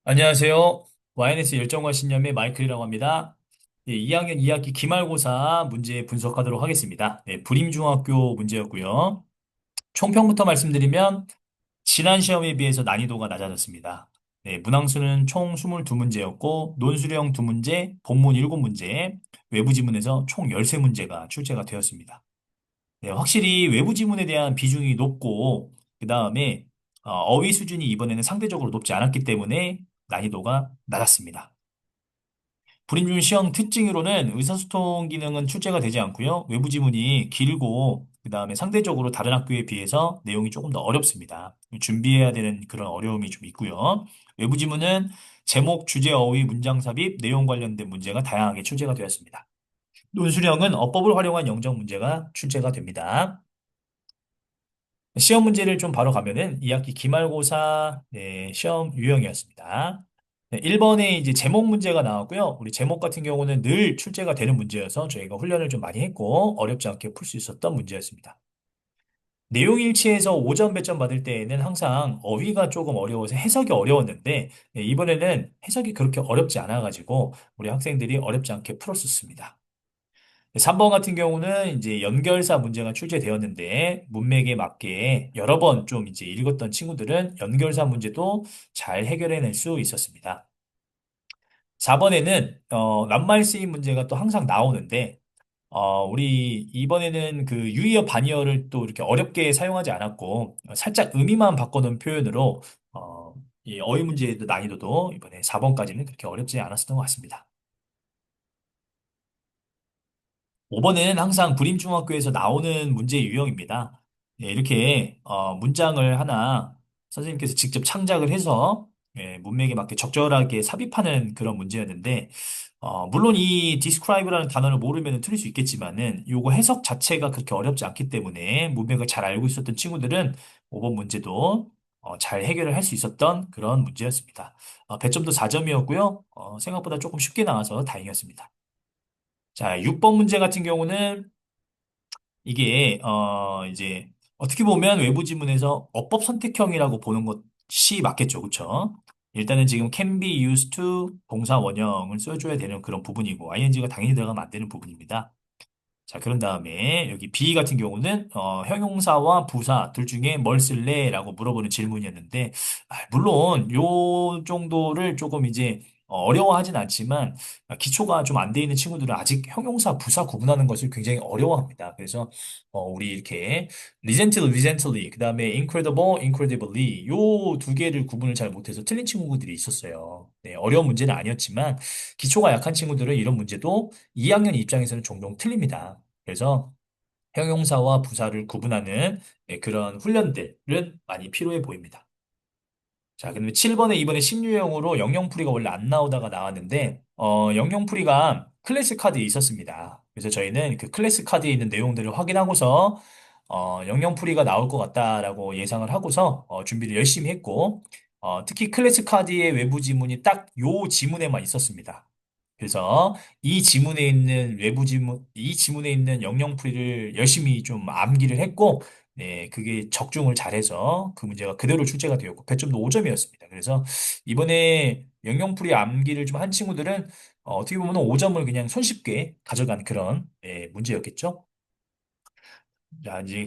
안녕하세요. YNS 열정과 신념의 마이클이라고 합니다. 2학년 2학기 기말고사 문제 분석하도록 하겠습니다. 불임중학교 문제였고요. 총평부터 말씀드리면 지난 시험에 비해서 난이도가 낮아졌습니다. 문항수는 총 22문제였고 논술형 2문제, 본문 7문제, 외부 지문에서 총 13문제가 출제가 되었습니다. 확실히 외부 지문에 대한 비중이 높고 그 다음에 어휘 수준이 이번에는 상대적으로 높지 않았기 때문에 난이도가 낮았습니다. 불임중 시험 특징으로는 의사소통 기능은 출제가 되지 않고요. 외부 지문이 길고 그 다음에 상대적으로 다른 학교에 비해서 내용이 조금 더 어렵습니다. 준비해야 되는 그런 어려움이 좀 있고요. 외부 지문은 제목, 주제, 어휘, 문장 삽입, 내용 관련된 문제가 다양하게 출제가 되었습니다. 논술형은 어법을 활용한 영적 문제가 출제가 됩니다. 시험 문제를 좀 바로 가면은 2학기 기말고사 시험 유형이었습니다. 1번에 이제 제목 문제가 나왔고요. 우리 제목 같은 경우는 늘 출제가 되는 문제여서 저희가 훈련을 좀 많이 했고 어렵지 않게 풀 수 있었던 문제였습니다. 내용 일치해서 5점 배점 받을 때에는 항상 어휘가 조금 어려워서 해석이 어려웠는데 이번에는 해석이 그렇게 어렵지 않아가지고 우리 학생들이 어렵지 않게 풀었었습니다. 3번 같은 경우는 이제 연결사 문제가 출제되었는데 문맥에 맞게 여러 번 좀 이제 읽었던 친구들은 연결사 문제도 잘 해결해낼 수 있었습니다. 4번에는 낱말 쓰임 문제가 또 항상 나오는데 우리 이번에는 그 유의어 반의어를 또 이렇게 어렵게 사용하지 않았고 살짝 의미만 바꿔놓은 표현으로 이 어휘 문제의 난이도도 이번에 4번까지는 그렇게 어렵지 않았었던 것 같습니다. 5번은 항상 불임중학교에서 나오는 문제 유형입니다. 이렇게 문장을 하나 선생님께서 직접 창작을 해서 문맥에 맞게 적절하게 삽입하는 그런 문제였는데 물론 이 describe라는 단어를 모르면 틀릴 수 있겠지만은 요거 해석 자체가 그렇게 어렵지 않기 때문에 문맥을 잘 알고 있었던 친구들은 5번 문제도 잘 해결을 할 수 있었던 그런 문제였습니다. 배점도 4점이었고요. 생각보다 조금 쉽게 나와서 다행이었습니다. 자, 6번 문제 같은 경우는 이게 이제 어떻게 보면 외부 지문에서 어법 선택형이라고 보는 것이 맞겠죠. 그렇죠? 일단은 지금 can be used to 동사 원형을 써줘야 되는 그런 부분이고 ing가 당연히 들어가면 안 되는 부분입니다. 자, 그런 다음에 여기 B 같은 경우는 형용사와 부사 둘 중에 뭘 쓸래? 라고 물어보는 질문이었는데 물론 요 정도를 조금 이제 어려워하진 않지만 기초가 좀 안 돼 있는 친구들은 아직 형용사, 부사 구분하는 것을 굉장히 어려워합니다. 그래서 우리 이렇게 recently, 그 다음에 incredible, incredibly 요 두 개를 구분을 잘 못해서 틀린 친구들이 있었어요. 네, 어려운 문제는 아니었지만 기초가 약한 친구들은 이런 문제도 2학년 입장에서는 종종 틀립니다. 그래서 형용사와 부사를 구분하는 그런 훈련들은 많이 필요해 보입니다. 자, 그다음에 7번에 이번에 신유형으로 영영풀이가 원래 안 나오다가 나왔는데, 영영풀이가 클래스 카드에 있었습니다. 그래서 저희는 그 클래스 카드에 있는 내용들을 확인하고서, 영영풀이가 나올 것 같다라고 예상을 하고서, 준비를 열심히 했고, 특히 클래스 카드의 외부 지문이 딱 요 지문에만 있었습니다. 그래서 이 지문에 있는 외부 지문, 이 지문에 있는 영영풀이를 열심히 좀 암기를 했고, 네, 그게 적중을 잘해서 그 문제가 그대로 출제가 되었고, 배점도 5점이었습니다. 그래서 이번에 영영풀이 암기를 좀 한 친구들은 떻게 보면 5점을 그냥 손쉽게 가져간 그런 문제였겠죠. 자, 이제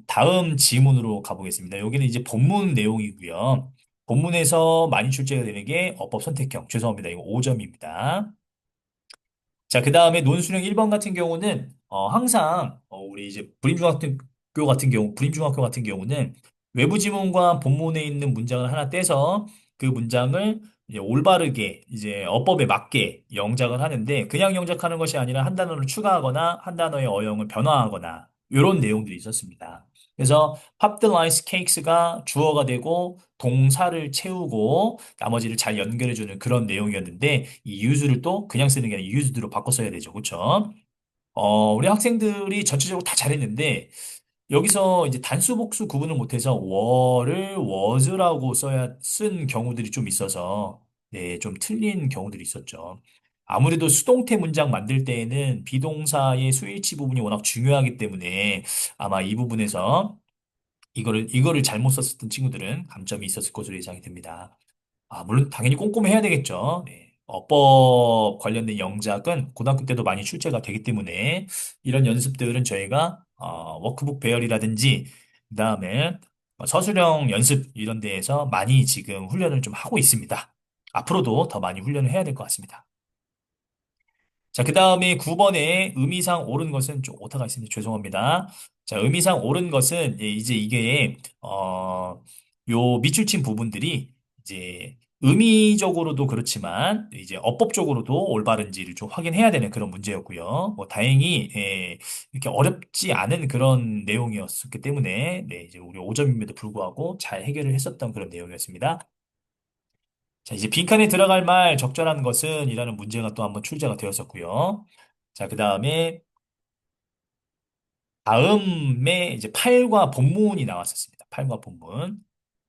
다음 지문으로 가보겠습니다. 여기는 이제 본문 내용이고요. 본문에서 많이 출제가 되는 게 어법 선택형. 죄송합니다. 이거 5점입니다. 자, 그 다음에 논술형 1번 같은 경우는, 항상, 우리 이제 불임중학교 같은 경우는 외부 지문과 본문에 있는 문장을 하나 떼서 그 문장을 이제 올바르게 이제 어법에 맞게 영작을 하는데 그냥 영작하는 것이 아니라 한 단어를 추가하거나 한 단어의 어용을 변화하거나 이런 내용들이 있었습니다. 그래서 pop the rice cakes가 주어가 되고 동사를 채우고 나머지를 잘 연결해주는 그런 내용이었는데 이 use를 또 그냥 쓰는 게 아니라 used로 바꿔 써야 되죠. 그렇죠? 우리 학생들이 전체적으로 다 잘했는데 여기서 이제 단수 복수 구분을 못해서 were를 was라고 쓴 경우들이 좀 있어서 네, 좀 틀린 경우들이 있었죠. 아무래도 수동태 문장 만들 때에는 비동사의 수일치 부분이 워낙 중요하기 때문에 아마 이 부분에서 이거를 잘못 썼었던 친구들은 감점이 있었을 것으로 예상이 됩니다. 물론 당연히 꼼꼼히 해야 되겠죠. 네. 어법 관련된 영작은 고등학교 때도 많이 출제가 되기 때문에 이런 연습들은 저희가 워크북 배열이라든지 그다음에 서술형 연습 이런 데에서 많이 지금 훈련을 좀 하고 있습니다. 앞으로도 더 많이 훈련을 해야 될 것 같습니다. 자, 그 다음에 9번에 의미상 옳은 것은 좀 오타가 있습니다. 죄송합니다. 자, 의미상 옳은 것은 이제 이게 요 밑줄친 부분들이 이제 의미적으로도 그렇지만 이제 어법적으로도 올바른지를 좀 확인해야 되는 그런 문제였고요. 뭐 다행히 이렇게 어렵지 않은 그런 내용이었기 때문에 네, 이제 우리 5점임에도 불구하고 잘 해결을 했었던 그런 내용이었습니다. 자, 이제 빈칸에 들어갈 말 적절한 것은 이라는 문제가 또 한번 출제가 되었었고요. 자, 그 다음에 다음에 이제 팔과 본문이 나왔었습니다. 팔과 본문.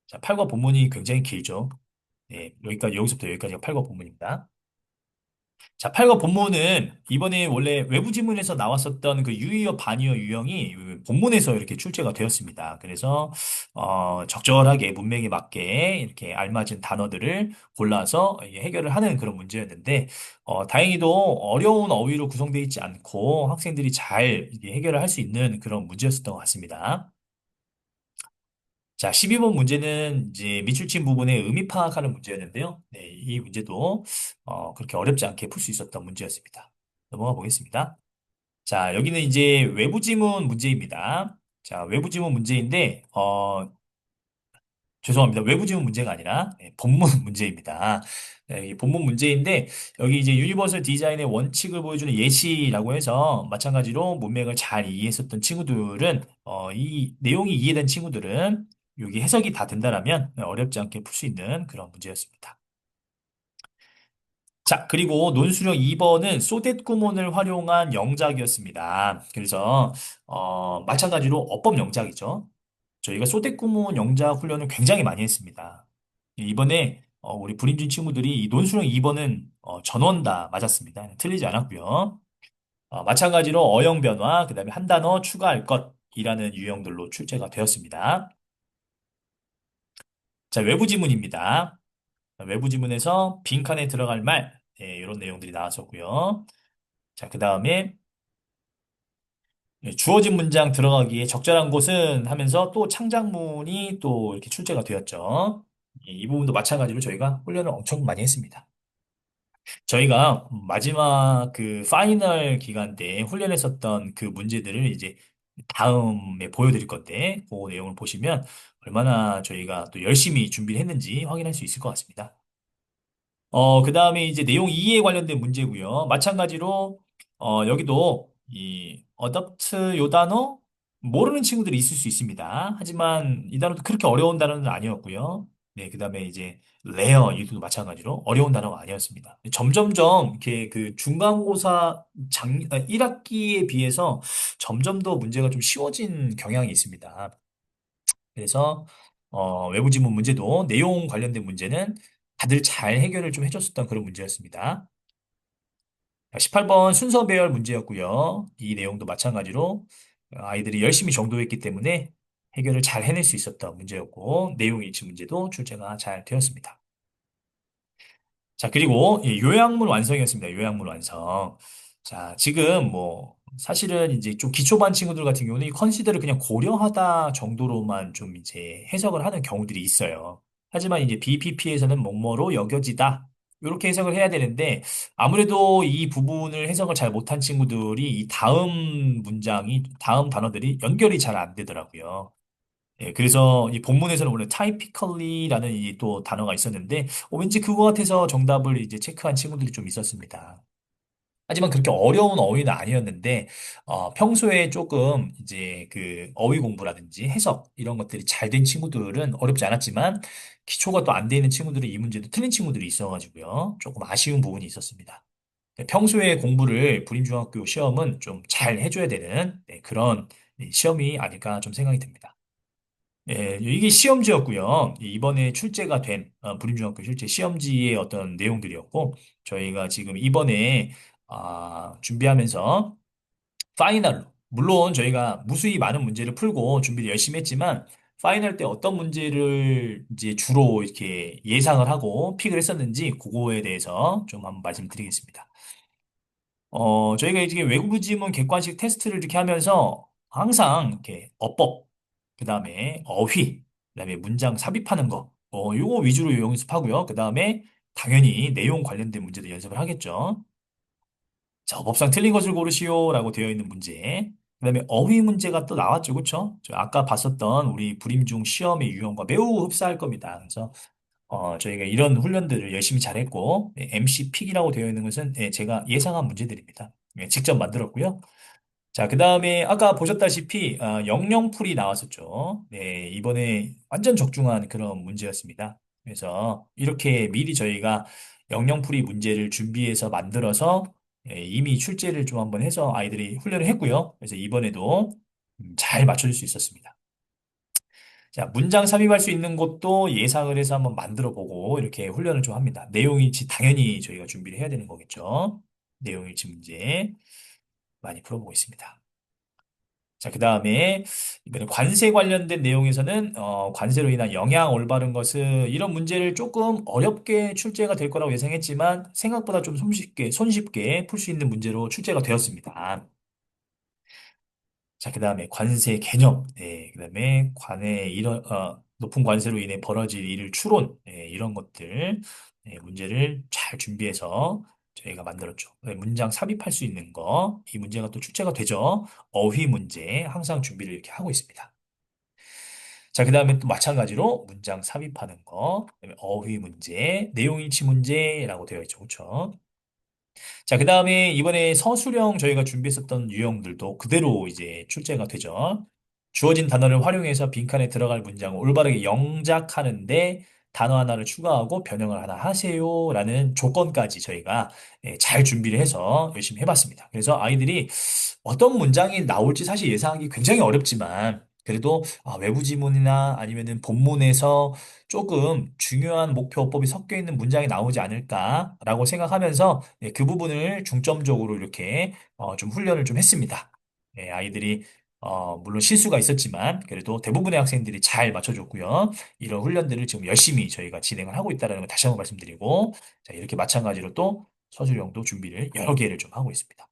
자, 팔과 본문이 굉장히 길죠. 네, 여기서부터 여기까지가 팔과 본문입니다. 자, 팔과 본문은 이번에 원래 외부 지문에서 나왔었던 그 유의어 반의어 유형이 본문에서 이렇게 출제가 되었습니다. 그래서 적절하게 문맥에 맞게 이렇게 알맞은 단어들을 골라서 이게 해결을 하는 그런 문제였는데 다행히도 어려운 어휘로 구성되어 있지 않고 학생들이 잘 이게 해결을 할 수 있는 그런 문제였었던 것 같습니다. 자, 12번 문제는 이제 밑줄친 부분의 의미 파악하는 문제였는데요. 네, 이 문제도 그렇게 어렵지 않게 풀 수 있었던 문제였습니다. 넘어가 보겠습니다. 자, 여기는 이제 외부 지문 문제입니다. 자, 외부 지문 문제인데, 죄송합니다. 외부 지문 문제가 아니라 본문 문제입니다. 네, 이 본문 문제인데 여기 이제 유니버설 디자인의 원칙을 보여주는 예시라고 해서 마찬가지로 문맥을 잘 이해했었던 친구들은 이 내용이 이해된 친구들은 여기 해석이 다 된다라면 어렵지 않게 풀 수 있는 그런 문제였습니다. 자, 그리고 논술형 2번은 소댓구문을 활용한 영작이었습니다. 그래서 마찬가지로 어법 영작이죠. 저희가 소대구문 영작 훈련을 굉장히 많이 했습니다. 이번에 우리 불임진 친구들이 이 논술형 2번은 전원 다 맞았습니다. 틀리지 않았고요. 마찬가지로 어형 변화, 그다음에 한 단어 추가할 것이라는 유형들로 출제가 되었습니다. 자, 외부 지문입니다. 외부 지문에서 빈칸에 들어갈 말, 이런 내용들이 나왔었고요. 자, 그 다음에 주어진 문장 들어가기에 적절한 곳은 하면서 또 창작문이 또 이렇게 출제가 되었죠. 이 부분도 마찬가지로 저희가 훈련을 엄청 많이 했습니다. 저희가 마지막 그 파이널 기간 때 훈련했었던 그 문제들을 이제 다음에 보여드릴 건데, 그 내용을 보시면 얼마나 저희가 또 열심히 준비를 했는지 확인할 수 있을 것 같습니다. 그 다음에 이제 내용 이해에 관련된 문제고요. 마찬가지로, 여기도 이 어댑트 요 단어 모르는 친구들이 있을 수 있습니다. 하지만 이 단어도 그렇게 어려운 단어는 아니었고요. 네, 그 다음에 이제 레어 이것도 마찬가지로 어려운 단어가 아니었습니다. 점점점 이렇게 그 중간고사 1학기에 비해서 점점 더 문제가 좀 쉬워진 경향이 있습니다. 그래서 외부 지문 문제도 내용 관련된 문제는 다들 잘 해결을 좀 해줬었던 그런 문제였습니다. 18번 순서 배열 문제였고요. 이 내용도 마찬가지로 아이들이 열심히 정도했기 때문에 해결을 잘 해낼 수 있었던 문제였고 내용 일치 문제도 출제가 잘 되었습니다. 자, 그리고 요약문 완성이었습니다. 요약문 완성. 자, 지금 뭐 사실은 이제 좀 기초반 친구들 같은 경우는 이 컨시더를 그냥 고려하다 정도로만 좀 이제 해석을 하는 경우들이 있어요. 하지만 이제 BPP에서는 뭐뭐로 여겨지다. 이렇게 해석을 해야 되는데 아무래도 이 부분을 해석을 잘 못한 친구들이 이 다음 단어들이 연결이 잘 안 되더라고요. 그래서 이 본문에서는 원래 typically라는 이 또 단어가 있었는데, 왠지 그거 같아서 정답을 이제 체크한 친구들이 좀 있었습니다. 하지만 그렇게 어려운 어휘는 아니었는데, 평소에 조금 이제 그 어휘 공부라든지 해석 이런 것들이 잘 된 친구들은 어렵지 않았지만, 기초가 또 안 돼 있는 친구들은 이 문제도 틀린 친구들이 있어가지고요. 조금 아쉬운 부분이 있었습니다. 평소에 공부를 불임중학교 시험은 좀 잘 해줘야 되는 그런 시험이 아닐까 좀 생각이 듭니다. 이게 시험지였고요. 이번에 출제가 된 불임중학교 실제 시험지의 어떤 내용들이었고 저희가 지금 이번에 준비하면서 파이널로 물론 저희가 무수히 많은 문제를 풀고 준비를 열심히 했지만 파이널 때 어떤 문제를 이제 주로 이렇게 예상을 하고 픽을 했었는지 그거에 대해서 좀 한번 말씀드리겠습니다. 저희가 이제 외국어 지문 객관식 테스트를 이렇게 하면서 항상 이렇게 어법, 그 다음에 어휘, 그 다음에 문장 삽입하는 거, 요거 위주로 연습하고요. 그 다음에 당연히 내용 관련된 문제도 연습을 하겠죠. 자, 법상 틀린 것을 고르시오라고 되어 있는 문제. 그 다음에 어휘 문제가 또 나왔죠. 그쵸? 저 아까 봤었던 우리 불임중 시험의 유형과 매우 흡사할 겁니다. 그래서 저희가 이런 훈련들을 열심히 잘했고, MC 픽이라고 되어 있는 것은 제가 예상한 문제들입니다. 직접 만들었고요. 자, 그 다음에 아까 보셨다시피 영영풀이 나왔었죠. 네, 이번에 완전 적중한 그런 문제였습니다. 그래서 이렇게 미리 저희가 영영풀이 문제를 준비해서 만들어서 이미 출제를 좀 한번 해서 아이들이 훈련을 했고요. 그래서 이번에도 잘 맞춰줄 수 있었습니다. 자, 문장 삽입할 수 있는 것도 예상을 해서 한번 만들어 보고 이렇게 훈련을 좀 합니다. 내용일치 당연히 저희가 준비를 해야 되는 거겠죠. 내용일치 문제 많이 풀어보고 있습니다. 자, 그 다음에 이번에 관세 관련된 내용에서는 관세로 인한 영향 올바른 것은 이런 문제를 조금 어렵게 출제가 될 거라고 예상했지만 생각보다 좀 손쉽게 풀 수 있는 문제로 출제가 되었습니다. 자, 그 다음에 관세 개념, 그 다음에 높은 관세로 인해 벌어질 일을 추론, 이런 것들, 문제를 잘 준비해서 저희가 만들었죠. 문장 삽입할 수 있는 거, 이 문제가 또 출제가 되죠. 어휘 문제, 항상 준비를 이렇게 하고 있습니다. 자, 그 다음에 또 마찬가지로 문장 삽입하는 거, 그다음에 어휘 문제, 내용일치 문제라고 되어 있죠. 그렇죠? 자, 그 다음에 이번에 서술형 저희가 준비했었던 유형들도 그대로 이제 출제가 되죠. 주어진 단어를 활용해서 빈칸에 들어갈 문장을 올바르게 영작하는데 단어 하나를 추가하고 변형을 하나 하세요. 라는 조건까지 저희가 잘 준비를 해서 열심히 해봤습니다. 그래서 아이들이 어떤 문장이 나올지 사실 예상하기 굉장히 어렵지만 그래도 외부 지문이나 아니면은 본문에서 조금 중요한 목표어법이 섞여 있는 문장이 나오지 않을까라고 생각하면서 그 부분을 중점적으로 이렇게 좀 훈련을 좀 했습니다. 아이들이 물론 실수가 있었지만 그래도 대부분의 학생들이 잘 맞춰줬고요. 이런 훈련들을 지금 열심히 저희가 진행을 하고 있다는 걸 다시 한번 말씀드리고 자, 이렇게 마찬가지로 또 서술형도 준비를 여러 개를 좀 하고 있습니다.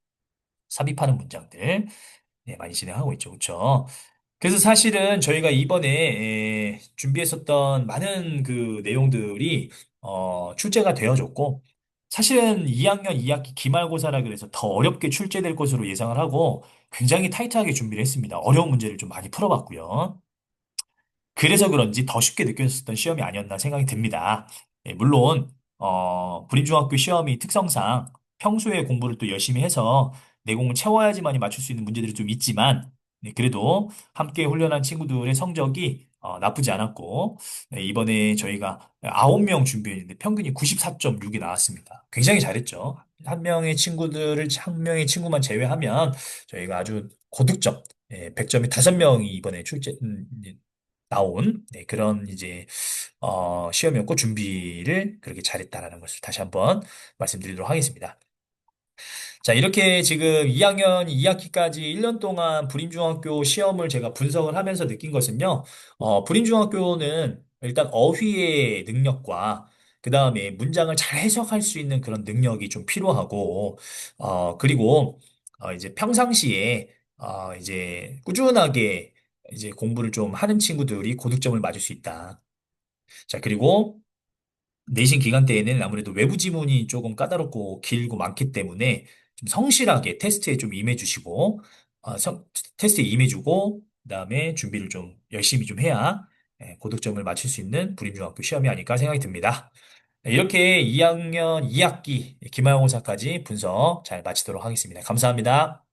삽입하는 문장들 많이 진행하고 있죠. 그렇죠? 그래서 사실은 저희가 이번에 준비했었던 많은 그 내용들이 출제가 되어졌고 사실은 2학년 2학기 기말고사라 그래서 더 어렵게 출제될 것으로 예상을 하고 굉장히 타이트하게 준비를 했습니다. 어려운 문제를 좀 많이 풀어봤고요. 그래서 그런지 더 쉽게 느껴졌던 시험이 아니었나 생각이 듭니다. 물론 불임중학교 시험이 특성상 평소에 공부를 또 열심히 해서 내공을 채워야지만이 맞출 수 있는 문제들이 좀 있지만 그래도 함께 훈련한 친구들의 성적이 나쁘지 않았고 이번에 저희가 9명 준비했는데 평균이 94.6이 나왔습니다. 굉장히 잘했죠. 한 명의 친구만 제외하면 저희가 아주 고득점 100점이 5명이 이번에 나온 그런 이제 시험이었고 준비를 그렇게 잘했다라는 것을 다시 한번 말씀드리도록 하겠습니다. 자, 이렇게 지금 2학년 2학기까지 1년 동안 불임중학교 시험을 제가 분석을 하면서 느낀 것은요, 불임중학교는 일단 어휘의 능력과 그 다음에 문장을 잘 해석할 수 있는 그런 능력이 좀 필요하고, 그리고 이제 평상시에 이제 꾸준하게 이제 공부를 좀 하는 친구들이 고득점을 맞을 수 있다. 자, 그리고 내신 기간 때에는 아무래도 외부 지문이 조금 까다롭고 길고 많기 때문에 좀 성실하게 테스트에 좀 임해주시고, 테스트에 임해주고, 그다음에 준비를 좀 열심히 좀 해야 고득점을 맞출 수 있는 불임중학교 시험이 아닐까 생각이 듭니다. 이렇게 2학년 2학기 기말고사까지 분석 잘 마치도록 하겠습니다. 감사합니다.